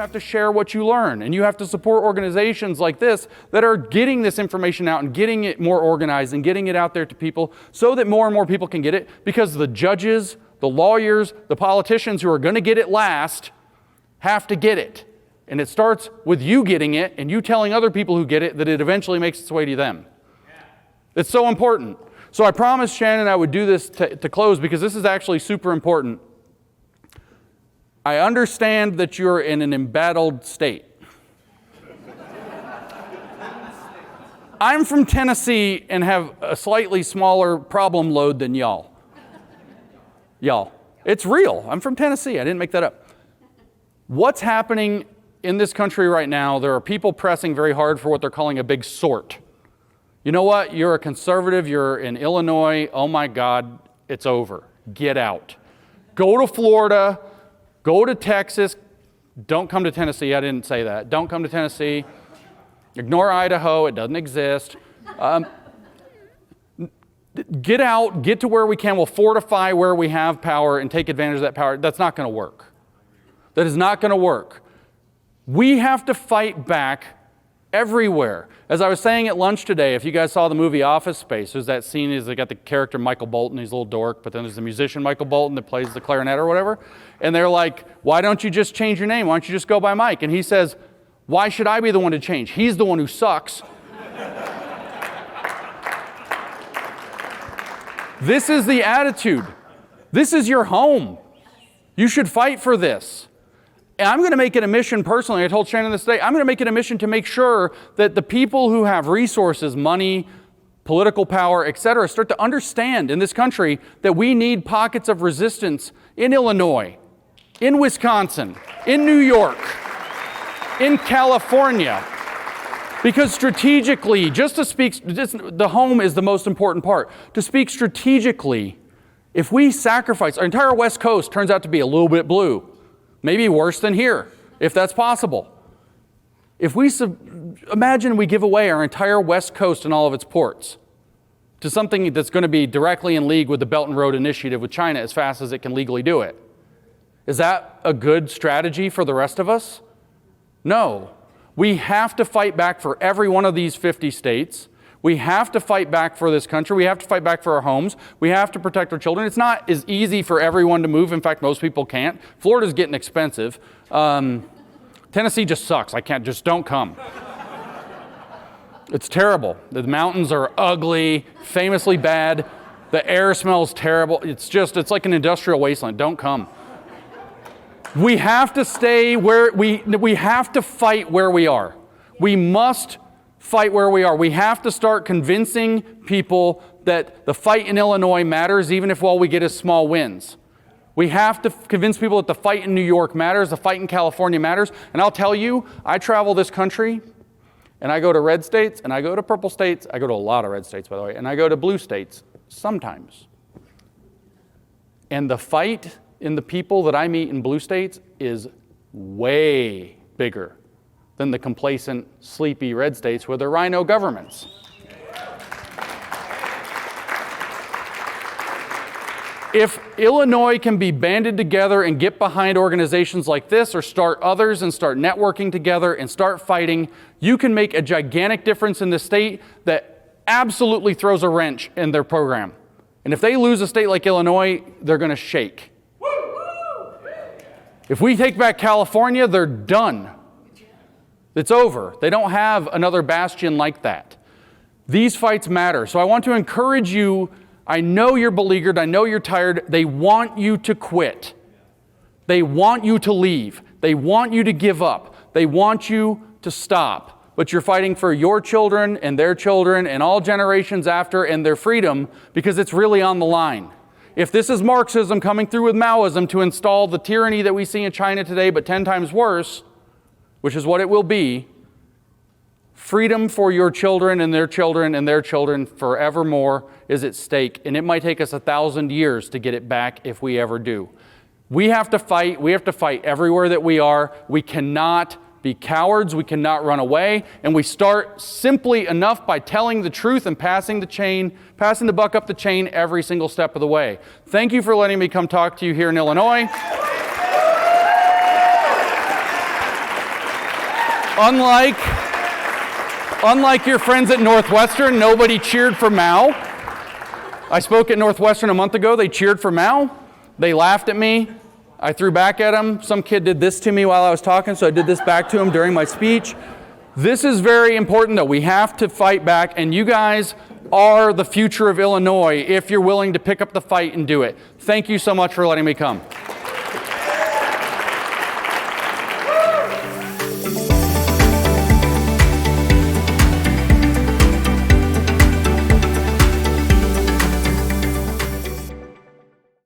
have to share what you learn, and you have to support organizations like this that are getting this information out and getting it more organized and getting it out there to people so that more and more people can get it, because the judges, the lawyers, the politicians who are going to get it last have to get it. And it starts with you getting it and you telling other people who get it that it eventually makes its way to them. It's so important. So I promised Shannon I would do this to close, because this is actually super important. I understand that you're in an embattled state. I'm from Tennessee and have a slightly smaller problem load than y'all. Y'all. It's real. I'm from Tennessee. I didn't make that up. What's happening in this country right now, there are people pressing very hard for what they're calling a big sort. You know what? You're a conservative. You're in Illinois. Oh my God, it's over. Get out. Go to Florida. Go to Texas. Don't come to Tennessee. I didn't say that. Don't come to Tennessee. Ignore Idaho. It doesn't exist. Get out. Get to where we can. We'll fortify where we have power and take advantage of that power. That's not going to work. That is not going to work. We have to fight back everywhere. As I was saying at lunch today, if you guys saw the movie Office Space, there's that scene, is they got the character Michael Bolton, he's a little dork, but then there's the musician Michael Bolton that plays the clarinet or whatever, and they're like, why don't you just change your name? Why don't you just go by Mike? And he says, why should I be the one to change? He's the one who sucks. This is the attitude. This is your home. You should fight for this. And I'm going to make it a mission personally. I told Shannon this today. I'm going to make it a mission to make sure that the people who have resources, money, political power, etc., start to understand in this country that we need pockets of resistance in Illinois, in Wisconsin, in New York, in California. Because strategically, the home is the most important part. To speak strategically, if we sacrifice, our entire West Coast turns out to be a little bit blue. Maybe worse than here, if that's possible. If we imagine we give away our entire West Coast and all of its ports to something that's going to be directly in league with the Belt and Road Initiative with China as fast as it can legally do it. Is that a good strategy for the rest of us? No. We have to fight back for every one of these 50 states. We have to fight back for this country. We have to fight back for our homes. We have to protect our children. It's not as easy for everyone to move. In fact, most people can't. Florida's getting expensive. Tennessee just sucks. Don't come. It's terrible. The mountains are ugly, famously bad. The air smells terrible. It's like an industrial wasteland. Don't come. We have to stay where we have to fight where we are. We must fight where we are. We have to start convincing people that the fight in Illinois matters, even if we get as small wins. We have to convince people that the fight in New York matters, the fight in California matters. And I'll tell you, I travel this country, and I go to red states, and I go to purple states. I go to a lot of red states, by the way, and I go to blue states sometimes. And the fight in the people that I meet in blue states is way bigger than the complacent, sleepy red states with their RINO governments. If Illinois can be banded together and get behind organizations like this, or start others and start networking together and start fighting, you can make a gigantic difference in the state that absolutely throws a wrench in their program. And if they lose a state like Illinois, they're going to shake. If we take back California, they're done. It's over. They don't have another bastion like that. These fights matter. So I want to encourage you. I know you're beleaguered. I know you're tired. They want you to quit. They want you to leave. They want you to give up. They want you to stop. But you're fighting for your children and their children and all generations after and their freedom, because it's really on the line. If this is Marxism coming through with Maoism to install the tyranny that we see in China today, but 10 times worse, which is what it will be, freedom for your children and their children and their children forevermore is at stake. And it might take us 1,000 years to get it back if we ever do. We have to fight. We have to fight everywhere that we are. We cannot be cowards. We cannot run away. And we start simply enough by telling the truth and passing the buck up the chain every single step of the way. Thank you for letting me come talk to you here in Illinois. Unlike your friends at Northwestern, nobody cheered for Mao. I spoke at Northwestern a month ago. They cheered for Mao. They laughed at me. I threw back at them. Some kid did this to me while I was talking, so I did this back to him during my speech. This is very important, though. We have to fight back, and you guys are the future of Illinois if you're willing to pick up the fight and do it. Thank you so much for letting me come.